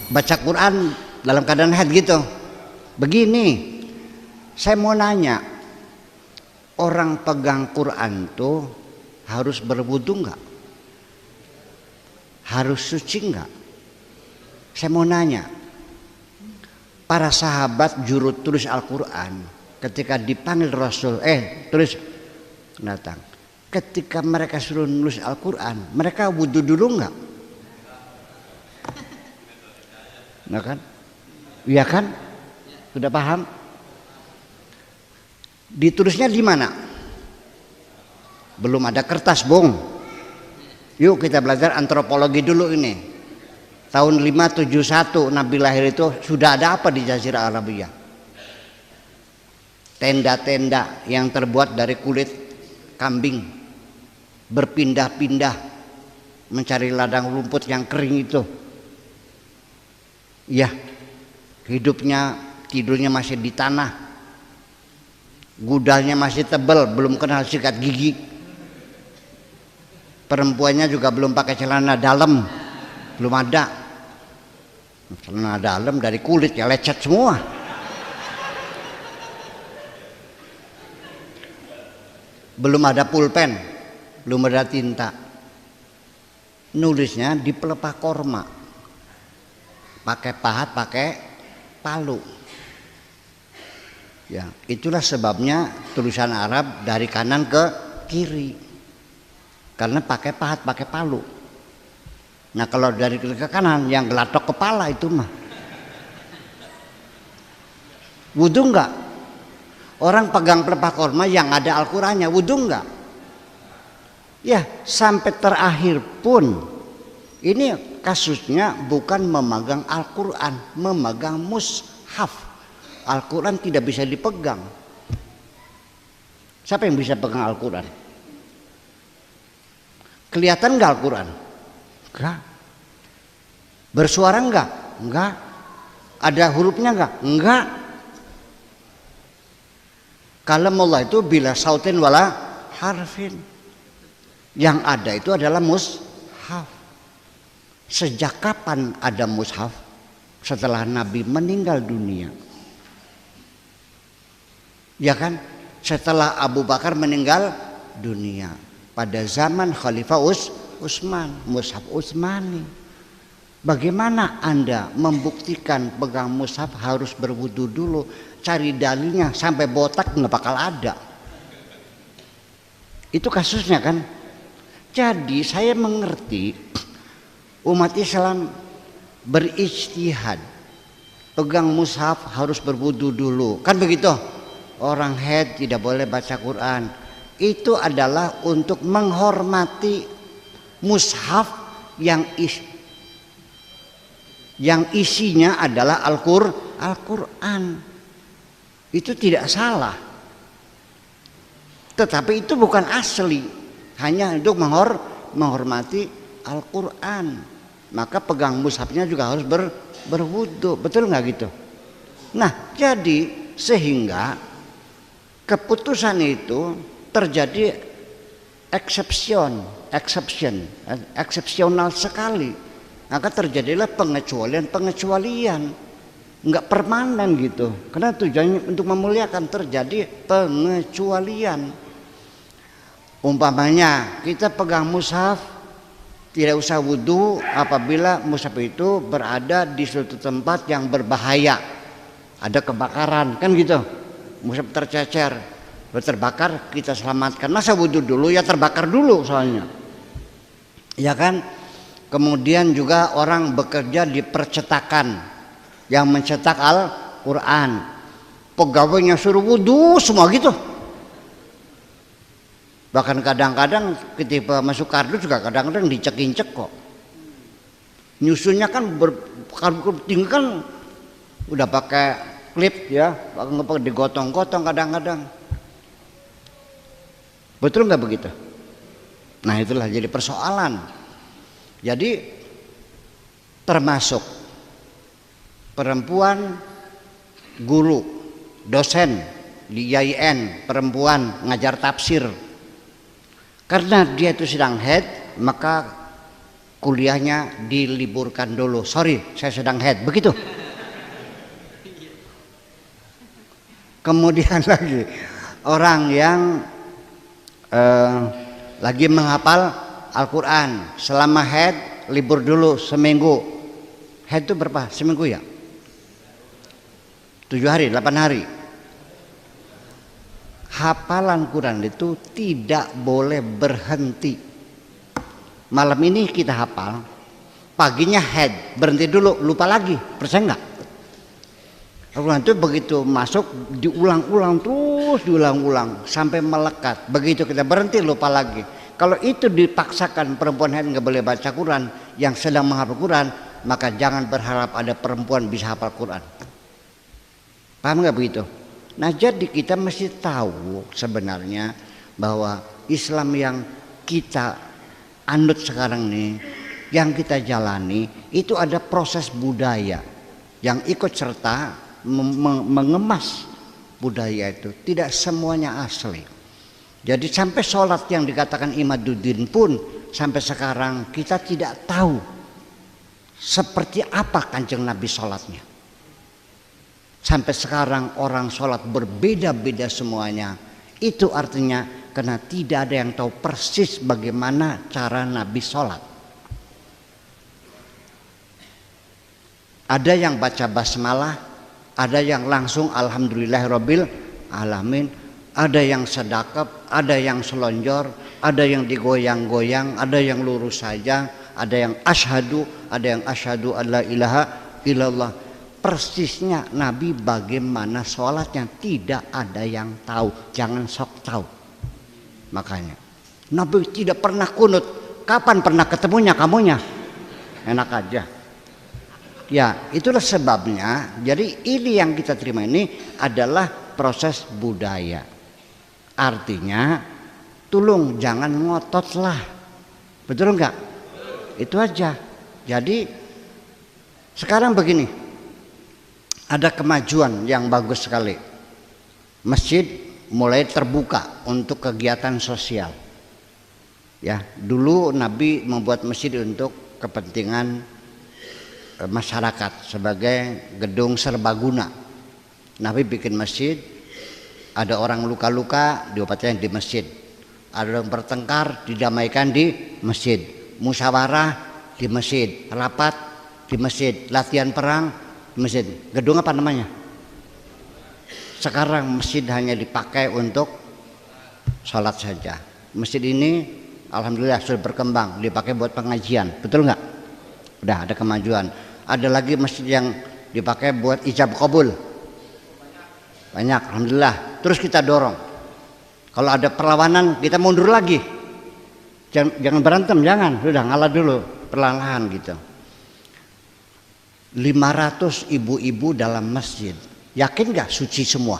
baca Quran dalam keadaan haid gitu. Begini, saya mau nanya, orang pegang Quran tuh harus berwudu nggak? Harus suci nggak? Saya mau nanya, para sahabat juru tulis Al-Quran ketika dipanggil Rasul, tulis datang. Ketika mereka suruh nulis Al-Quran, mereka wudu dulu nggak? Nah kan? Iya kan? Sudah paham? Ditulisnya di mana? Belum ada kertas, Bung. Yuk kita belajar antropologi dulu ini. Tahun 571 Nabi lahir itu sudah ada apa di Jazirah Arabia? Tenda-tenda yang terbuat dari kulit kambing, berpindah-pindah mencari ladang rumput yang kering itu. Ya, hidupnya, tidurnya masih di tanah, gudalnya masih tebal, belum kenal sikat gigi. Perempuannya juga belum pakai celana dalam, belum ada. Celana dalam dari kulit ya lecet semua. Belum ada pulpen, belum ada tinta. Nulisnya di pelepah korma, pakai pahat, pakai palu. Ya, itulah sebabnya tulisan Arab dari kanan ke kiri, karena pakai pahat, pakai palu. Nah kalau dari kiri ke kanan yang gelatok kepala itu mah. Wudu enggak? Orang pegang pelepah korma yang ada Al-Qurannya, wudu enggak? Ya, sampai terakhir pun ini kasusnya bukan memegang Al-Quran, memegang mushaf. Al-Quran tidak bisa dipegang. Siapa yang bisa pegang Al-Quran? Kelihatan enggak Al-Quran? Enggak. Bersuara enggak? Enggak. Ada hurufnya enggak? Enggak. Kalamullah itu bila sautin wala harfin. Yang ada itu adalah mushaf. Sejak kapan ada mushaf? Setelah Nabi meninggal dunia. Ya kan? Setelah Abu Bakar meninggal dunia. Pada zaman Khalifah Utsman, mushaf Utsmani. Bagaimana Anda membuktikan pegang mushaf harus berwudu dulu? Cari dalilnya, sampai botak nggak bakal ada. Itu kasusnya kan. Jadi saya mengerti umat Islam berijtihad, pegang mushaf harus berwudu dulu, kan begitu. Orang haid tidak boleh baca Quran. Itu adalah untuk menghormati mushaf yang isinya adalah Al-Quran. Itu tidak salah, tetapi itu bukan asli, hanya untuk menghormati Al-Quran. Maka pegang mushafnya juga harus berwudu, betul nggak gitu? Nah, jadi sehingga keputusan itu terjadi eksepsional sekali. Maka terjadilah pengecualian. Enggak permanen gitu, karena tujuannya untuk memuliakan, terjadi pengecualian. Umpamanya kita pegang mushaf tidak usah wudu apabila mushaf itu berada di suatu tempat yang berbahaya, ada kebakaran, kan gitu. Mushaf tercecer, terbakar, kita selamatkan. Masa wudu dulu? Ya terbakar dulu soalnya, ya kan. Kemudian juga orang bekerja di percetakan yang mencetak Al-Quran, pegawainya suruh wudu semua gitu. Bahkan kadang-kadang ketika masuk kardus juga kadang-kadang dicek-incek kok. Nyusunnya kan tinggi kan udah pakai klip ya, digotong-gotong kadang-kadang. Betul nggak begitu? Nah itulah jadi persoalan. Jadi termasuk perempuan guru, dosen di IAIN, perempuan ngajar tafsir, karena dia itu sedang haid, maka kuliahnya diliburkan dulu. Sorry, saya sedang head. Begitu. Kemudian lagi orang yang lagi menghafal Al-Quran selama head libur dulu seminggu. Head itu berapa? Seminggu ya? 7 hari, 8 hari. Hafalan Quran itu tidak boleh berhenti. Malam ini kita hafal, paginya head, berhenti dulu, lupa lagi. Percaya nggak? Al-Quran itu begitu masuk diulang-ulang terus, diulang-ulang sampai melekat. Begitu kita berhenti lupa lagi. Kalau itu dipaksakan perempuan head nggak boleh baca Quran, yang sedang menghafal Quran, maka jangan berharap ada perempuan bisa hafal Quran. Paham nggak begitu? Nah, jadi kita mesti tahu sebenarnya bahwa Islam yang kita anut sekarang nih, yang kita jalani itu ada proses budaya yang ikut serta mengemas budaya itu. Tidak semuanya asli. Jadi sampai sholat yang dikatakan Imaduddin pun sampai sekarang kita tidak tahu seperti apa Kanjeng Nabi sholatnya. Sampai sekarang orang sholat berbeda-beda semuanya. Itu artinya karena tidak ada yang tahu persis bagaimana cara Nabi sholat. Ada yang baca basmalah, ada yang langsung alhamdulillahirabbil alamin, ada yang sedekap, ada yang selonjor, ada yang digoyang-goyang, ada yang lurus saja, ada yang asyhadu, ada yang asyhadu alla ilaha illallah. Persisnya Nabi bagaimana sholatnya tidak ada yang tahu, jangan sok tahu. Makanya Nabi tidak pernah kunut. Kapan pernah ketemunya kamunya? Enak aja. Ya, itulah sebabnya. Jadi ini yang kita terima ini adalah proses budaya. Artinya tolong jangan ngotot lah. Betul enggak? Itu aja. Jadi sekarang begini, ada kemajuan yang bagus sekali. Masjid mulai terbuka untuk kegiatan sosial. Ya, dulu Nabi membuat masjid untuk kepentingan masyarakat sebagai gedung serbaguna. Nabi bikin masjid, ada orang luka-luka diobatkan di masjid, ada orang bertengkar didamaikan di masjid, musyawarah di masjid, rapat di masjid, latihan perang di masjid. Gedung apa namanya? Sekarang masjid hanya dipakai untuk sholat saja. Masjid ini alhamdulillah sudah berkembang, dipakai buat pengajian, betul nggak? Udah ada kemajuan. Ada lagi masjid yang dipakai buat ijab kabul. Banyak, alhamdulillah. Terus kita dorong. Kalau ada perlawanan kita mundur lagi. Jangan berantem, jangan. Sudah ngalah dulu, perlahan-lahan gitu. 500 ibu-ibu dalam masjid. Yakin gak suci semua?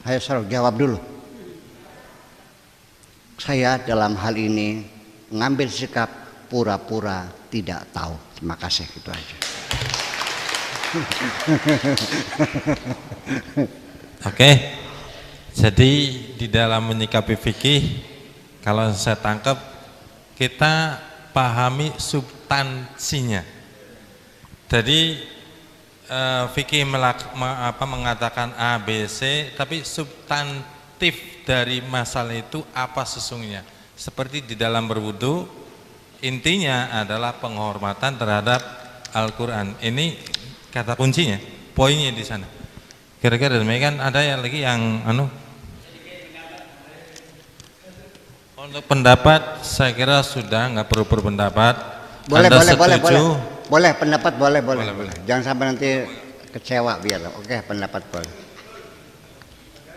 Ayo Saudara jawab dulu. Saya dalam hal ini mengambil sikap pura-pura tidak tahu. Terima kasih, itu aja. Oke, jadi di dalam menyikapi fikih, kalau saya tangkap, kita pahami substansinya. Jadi fikih mengatakan A, B, C, tapi substantif dari masalah itu apa sesungguhnya? Seperti di dalam berwudu, intinya adalah penghormatan terhadap Al-Quran. Ini kata kuncinya, poinnya di sana. Kira-kira demikian. Ada yang lagi yang untuk pendapat saya kira sudah nggak perlu berpendapat. Boleh pendapat boleh. Jangan sampai nanti kecewa biar. Oke, pendapat boleh.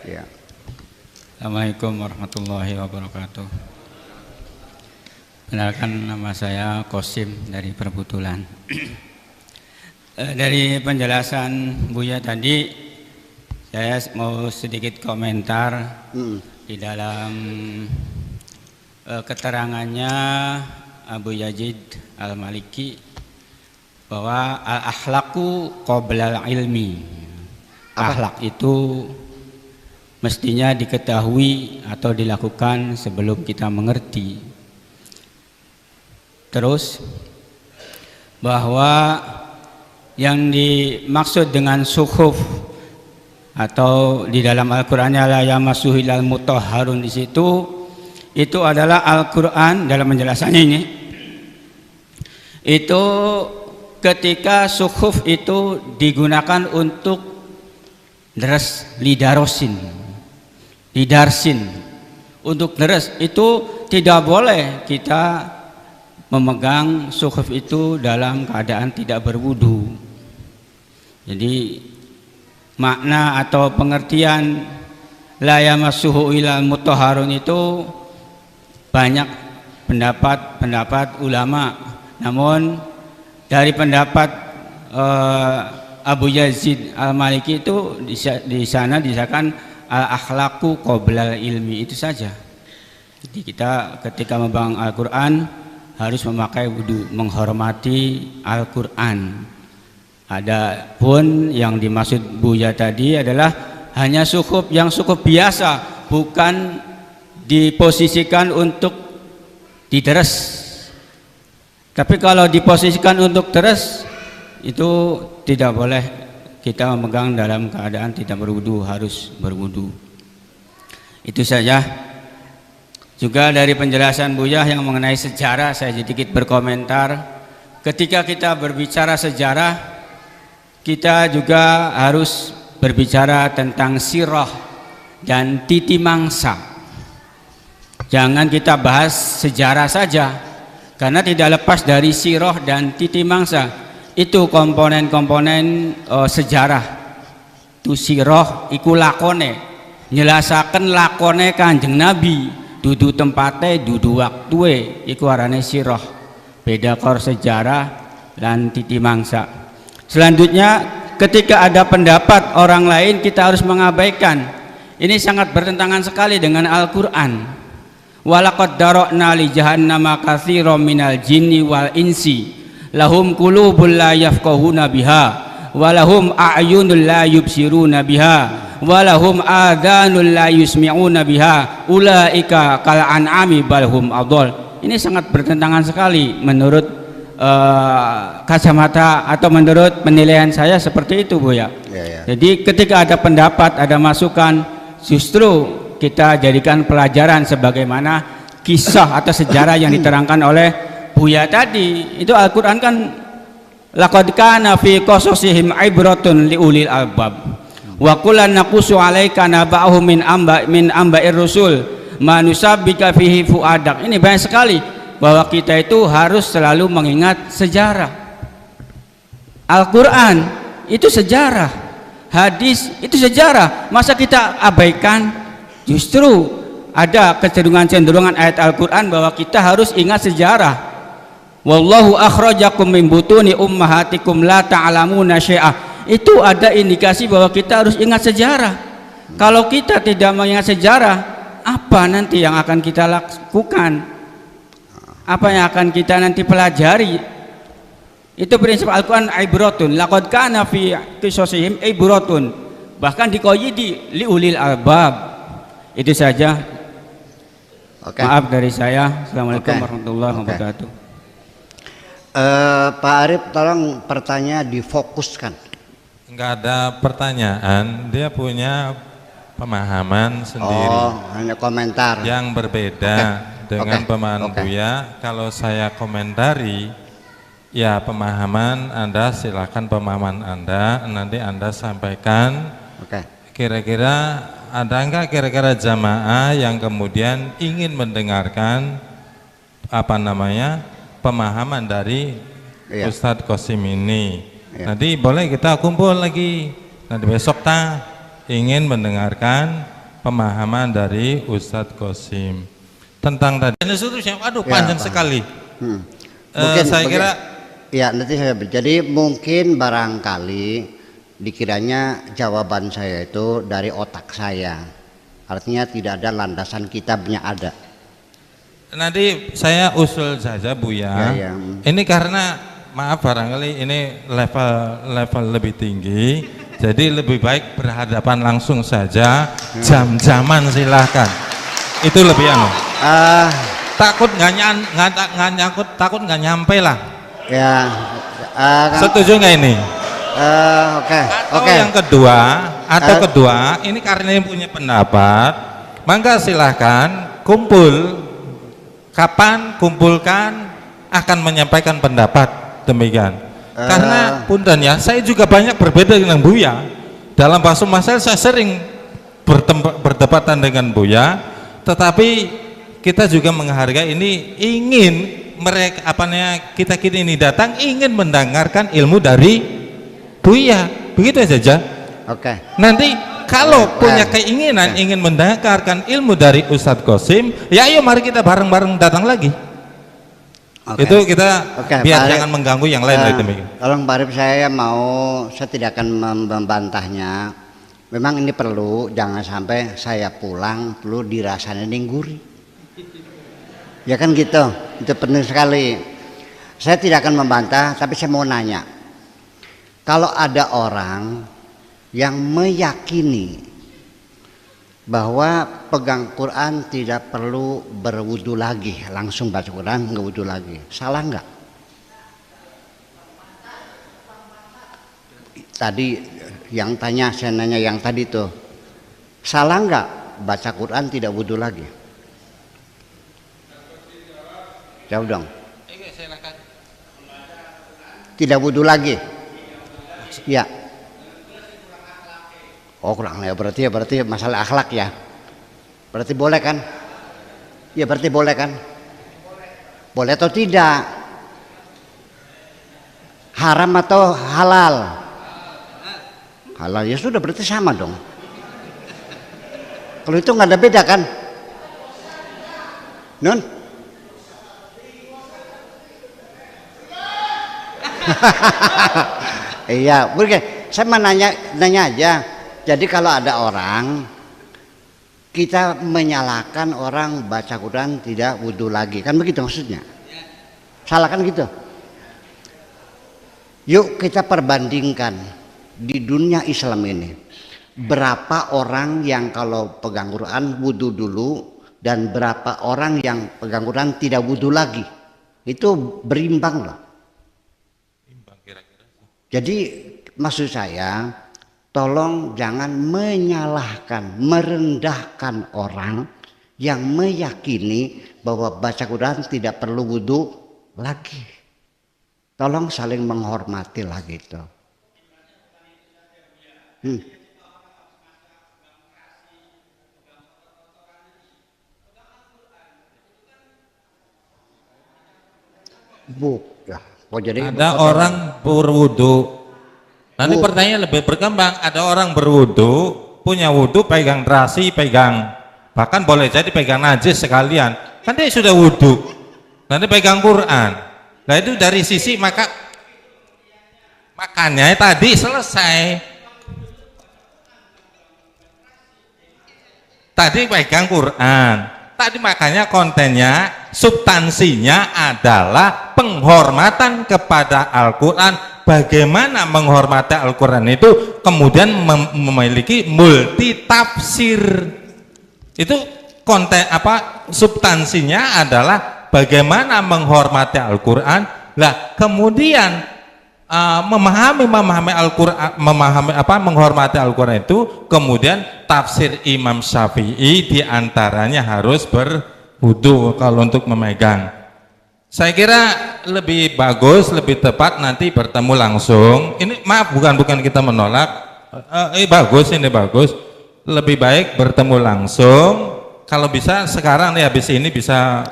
Ya. Assalamualaikum warahmatullahi wabarakatuh. Kenalkan, nama saya Kosim dari Perbutulan. Dari penjelasan Buya tadi, saya mau sedikit komentar di dalam keterangannya Abu Yazid Al-Maliki bahwa al-akhlaqu qoblal ilmi. Akhlak itu mestinya diketahui atau dilakukan sebelum kita mengerti. terus bahwa yang dimaksud dengan suhuf atau di dalam Al-Qur'annya la yamassuhu illal mutahharun, di situ itu adalah Al-Qur'an dalam penjelasannya ini. Itu ketika suhuf itu digunakan untuk lidarsin, untuk deres, itu tidak boleh kita memegang suhuf itu dalam keadaan tidak berwudu. Jadi makna atau pengertian la yamassuhu illal mutahharun itu banyak pendapat ulama, namun dari pendapat Abu Yazid Al-Maliki itu di sana disahkan al-akhlaqu qoblal ilmi, itu saja. Jadi kita ketika memegang Al-Qur'an harus memakai wudu, menghormati Al-Qur'an. Adapun yang dimaksud Buya tadi adalah hanya suhuf yang suhuf biasa, bukan diposisikan untuk dideres. Tapi kalau diposisikan untuk deres, itu tidak boleh kita memegang dalam keadaan tidak berwudu, harus berwudu. Itu saja. Juga dari penjelasan Buya yang mengenai sejarah, saya sedikit berkomentar. Ketika kita berbicara sejarah, kita juga harus berbicara tentang sirah dan titi mangsa. Jangan kita bahas sejarah saja, karena tidak lepas dari sirah dan titi mangsa. Itu komponen-komponen sejarah. Tu sirah iku lakone, nyelasaken lakone Kanjeng Nabi, dudu tempate, dudu waktue, iku arane sirah. Beda kor sejarah dan titi mangsa. Selanjutnya, ketika ada pendapat orang lain, kita harus mengabaikan. Ini sangat bertentangan sekali dengan Al-Qur'an. Walaqad dara'na li jahannama katsiran minal jinni wal insi lahum qulubun la yafqahuna biha walahum a'yunun la yubsiruna biha walahum adhanun la yusmi'una biha ulaika kal an'ami balhum adall. Ini sangat bertentangan sekali menurut kacamata atau menurut penilaian saya seperti itu, Bu ya. Jadi ketika ada pendapat, ada masukan, justru kita jadikan pelajaran sebagaimana kisah atau sejarah yang diterangkan oleh Buya tadi. Itu Al-Qur'an kan laqad kana fi qasasihim ibratun liulil albab wa kullan naqussu 'alaika naba'ahu min amba'ir rusul ma nusabbika fihi fuadak. Ini banyak sekali bahwa kita itu harus selalu mengingat sejarah. Al-Qur'an itu sejarah, hadis itu sejarah, masa kita abaikan? Justru ada kecenderungan ayat Al-Qur'an bahwa kita harus ingat sejarah. Wallahu akhrajakum min butuni ummahatikum la ta'lamuna syai'ah. Itu ada indikasi bahwa kita harus ingat sejarah. Kalau kita tidak mengingat sejarah, apa nanti yang akan kita lakukan? Apa yang akan kita nanti pelajari? Itu prinsip Al-Qur'an, ibratun laqad kana fi qisasihim ibratun, bahkan diqayyidi liulil albab. Itu saja. Maaf dari saya. Assalamualaikum warahmatullahi wabarakatuh. Pak Arif, tolong pertanyaan difokuskan. Enggak ada pertanyaan, dia punya pemahaman sendiri. Oh, hanya komentar. Yang berbeda dengan pemahaman Buya. Kalau saya komentari, ya pemahaman Anda, silakan pemahaman Anda, nanti Anda sampaikan. Kira-kira ada enggak kira-kira jamaah yang kemudian ingin mendengarkan pemahaman dari Ustadz Qasim ini? Nanti boleh kita kumpul lagi. Nanti besok ingin mendengarkan pemahaman dari Ustadz Qasim tentang tadi. Aduh, panjang sekali. Mungkin saya kira ya nanti saya jadi mungkin barangkali dikiranya jawaban saya itu dari otak saya, artinya tidak ada landasan kitabnya ada. Nanti saya usul saja, Buya. Ini karena maaf barangkali ini level lebih tinggi, jadi lebih baik berhadapan langsung saja, jam-jaman silahkan. Itu lebih takut takut nggak nyampe lah. Ya. Setuju nggak ini? Oke. Atau yang kedua, ini karena yang punya pendapat, maka silahkan kumpulkan akan menyampaikan pendapat demikian. Karena punten ya, saya juga banyak berbeda dengan Buya. Dalam bahasa masalah saya sering berdebatan dengan Buya, tetapi kita juga menghargai ini, ingin mereka kita ini datang ingin mendengarkan ilmu dari Buya, begitu saja. Oke. Nanti kalau punya keinginan ingin mendengarkan ilmu dari Ustadz Qasim, ya ayo mari kita bareng-bareng datang lagi. Itu kita biar jangan mengganggu yang lain. Tolong Pak Arif, saya tidak akan membantahnya. Memang ini perlu, jangan sampai saya pulang perlu dirasain gurih. Ya kan gitu, itu penting sekali. Saya tidak akan membantah, tapi saya mau nanya. Kalau ada orang yang meyakini bahwa pegang Quran tidak perlu berwudu lagi, langsung baca Quran nggak wudu lagi, salah nggak? Tadi yang saya nanya yang tadi tuh, salah nggak baca Quran tidak wudu lagi? Jawab dong. Tidak wudu lagi? Ya. Oh kurang ya, berarti masalah akhlak ya. Berarti boleh kan? Ya berarti boleh kan? Boleh atau tidak? Haram atau halal? Halal ya sudah, berarti sama dong. Kalau itu nggak ada beda kan? Nun? Iya, saya mau nanya aja. Jadi kalau ada orang, kita menyalahkan orang baca Quran tidak wudu lagi, kan begitu maksudnya? Salah kan gitu? Yuk kita perbandingkan di dunia Islam ini, berapa orang yang kalau pegang Quran wudu dulu dan berapa orang yang pegang Quran tidak wudu lagi. Itu berimbang loh. Jadi maksud saya, tolong jangan menyalahkan, merendahkan orang yang meyakini bahwa baca Quran tidak perlu wudu lagi. Tolong saling menghormati lah gitu. Ada orang berwudu. Nanti pertanyaan lebih berkembang. Ada orang berwudu, punya wudu, pegang terasi, bahkan boleh jadi pegang najis sekalian. Kan dia sudah wudu. Nanti pegang Quran. Nah itu dari sisi makannya tadi selesai. Tadi pegang Quran. Tadi makanya kontennya, substansinya adalah penghormatan kepada Al-Quran. Bagaimana menghormati Al-Quran itu kemudian memiliki multi tafsir. Itu konten substansinya adalah bagaimana menghormati Al-Quran. Lah kemudian memahami Al-Quran, menghormati Al-Quran itu kemudian tafsir Imam Syafi'i diantaranya harus berwudu kalau untuk memegang. Saya kira lebih bagus, lebih tepat nanti bertemu langsung. Ini maaf bukan kita menolak. Bagus, lebih baik bertemu langsung. Kalau bisa sekarang nih habis ini bisa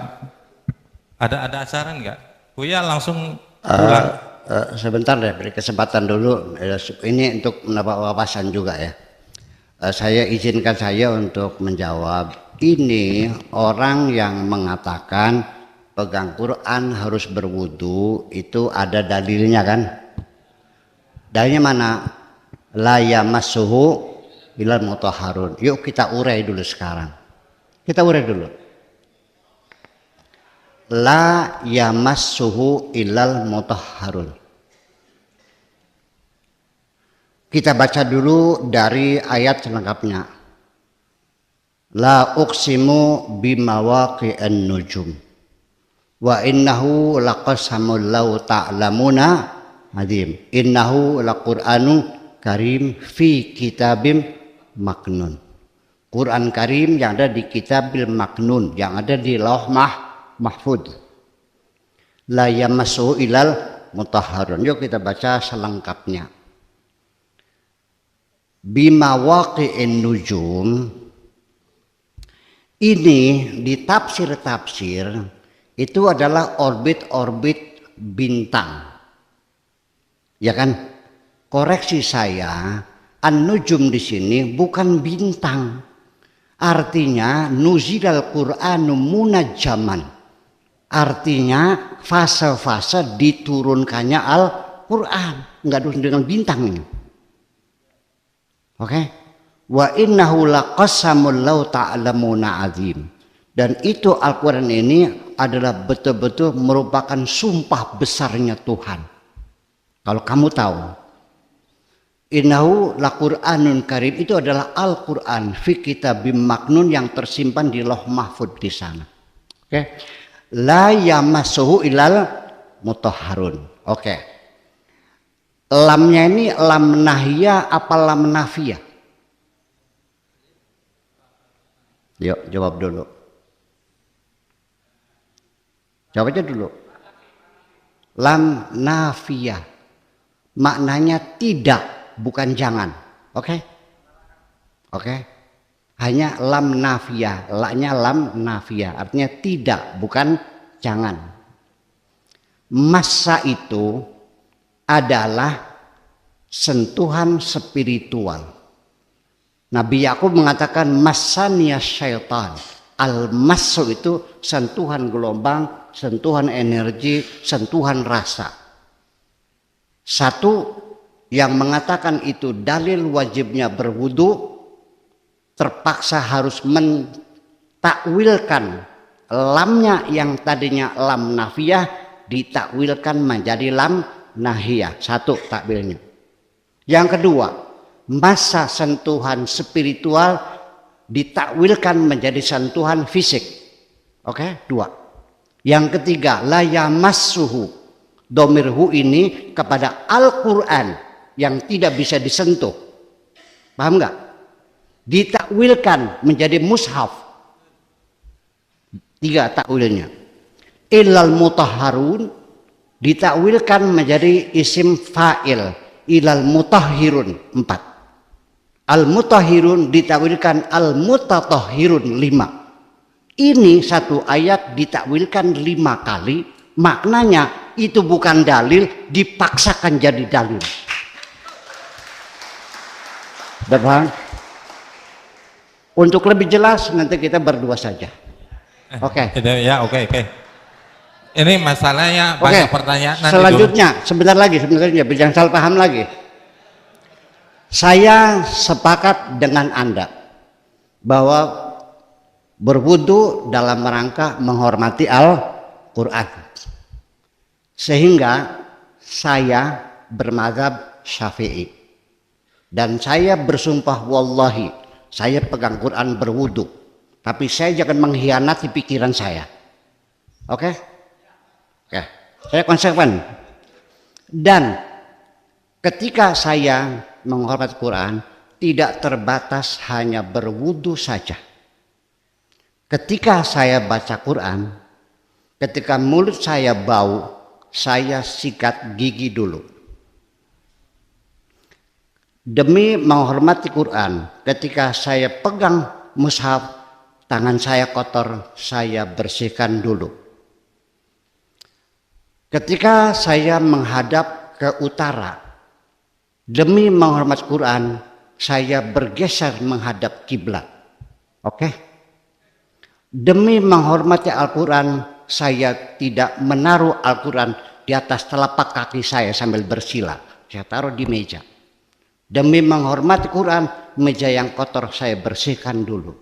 ada acara enggak? Buya langsung pulang. Sebentar deh, beri kesempatan dulu. Ini untuk mendapat wawasan juga ya. Saya izinkan saya untuk menjawab. Ini orang yang mengatakan pegang Quran harus berwudu, itu ada dalilnya kan? Dalilnya mana? La yamassuhu ilal mutahharun. Yuk kita urai dulu sekarang. Kita urai dulu. La yamassuhu ilal mutahharun. Kita baca dulu dari ayat selengkapnya. La uqsimu bimawaqi'an nujum. Wa innahu laqasamul law ta'lamuna adzim. Innahu laqur'anun karim fi kitabim maknun. Quran Karim yang ada di Kitabil Maknun, yang ada di Lauh Mahfud. La yamassuhu ilal mutahharun. Yuk kita baca selengkapnya. Bima waqi'in nujum. Ini di tafsir-tafsir itu adalah orbit-orbit bintang. Ya kan? Koreksi saya, an-nujum di sini bukan bintang. Artinya nuzilal Qur'anu munajjaman. Artinya fase-fase diturunkannya Al-Qur'an, enggak dengan bintang ini. Oke? Wa innahu laqasamul law ta'lamuna azim. Dan itu Al-Qur'an ini adalah betul-betul merupakan sumpah besarnya Tuhan. Kalau kamu tahu, innahu laqur'anun karim itu adalah Al-Qur'an fi kitabim maknun yang tersimpan di Lauh Mahfud di sana. Oke. La yamassuhu ilal mutahharun. Oke. Lamnya ini lam nahiyah apa lam nafiyah? Yuk jawab dulu. Jawab aja dulu. Lam nafiyah. Maknanya tidak. Bukan jangan, oke? Oke? Hanya lam nafiyah, laknya lam nafiyah, artinya tidak, bukan jangan. Massa itu adalah sentuhan spiritual. Nabi Yakub mengatakan massaniya syaitan. Al-massu itu sentuhan gelombang, sentuhan energi, sentuhan rasa. Satu yang mengatakan itu dalil wajibnya berwudu terpaksa harus mentakwilkan lamnya yang tadinya lam nafiyah ditakwilkan menjadi lam nahiyah. Satu takwilnya. Yang kedua, masa sentuhan spiritual ditakwilkan menjadi sentuhan fisik. Oke, dua. Yang ketiga, la yamassuhu. Domirhu ini kepada Al-Qur'an yang tidak bisa disentuh. Paham nggak? Ditakwilkan menjadi mushaf. Tiga takwilnya. Ilal mutahharun ditakwilkan menjadi isim fa'il. Ilal mutahhirun 4. Al mutahhirun ditakwilkan al mutatahhirun 5. Ini satu ayat ditakwilkan 5 kali. Maknanya itu bukan dalil, dipaksakan jadi dalil. Paham? Untuk lebih jelas nanti kita berdua saja. Oke. Ya, oke. Ini masalahnya banyak pertanyaan. Selanjutnya, sebentar lagi, jangan salah paham lagi. Saya sepakat dengan Anda bahwa berwudu dalam rangka menghormati Al-Quran. Sehingga saya bermazhab Syafi'i. Dan saya bersumpah wallahi, saya pegang Quran berwudu. Tapi saya jangan mengkhianati pikiran saya. Oke? Oke. Saya konsekuen. Dan ketika saya menghormati Quran, tidak terbatas hanya berwudu saja. Ketika saya baca Quran, ketika mulut saya bau, saya sikat gigi dulu. Demi menghormati Quran, ketika saya pegang mushaf, tangan saya kotor, saya bersihkan dulu. Ketika saya menghadap ke utara, demi menghormati Quran, saya bergeser menghadap kiblat. Oke? Demi menghormati Al-Quran, saya tidak menaruh Al-Quran di atas telapak kaki saya sambil bersila. Saya taruh di meja. Demi menghormati Quran, meja yang kotor saya bersihkan dulu.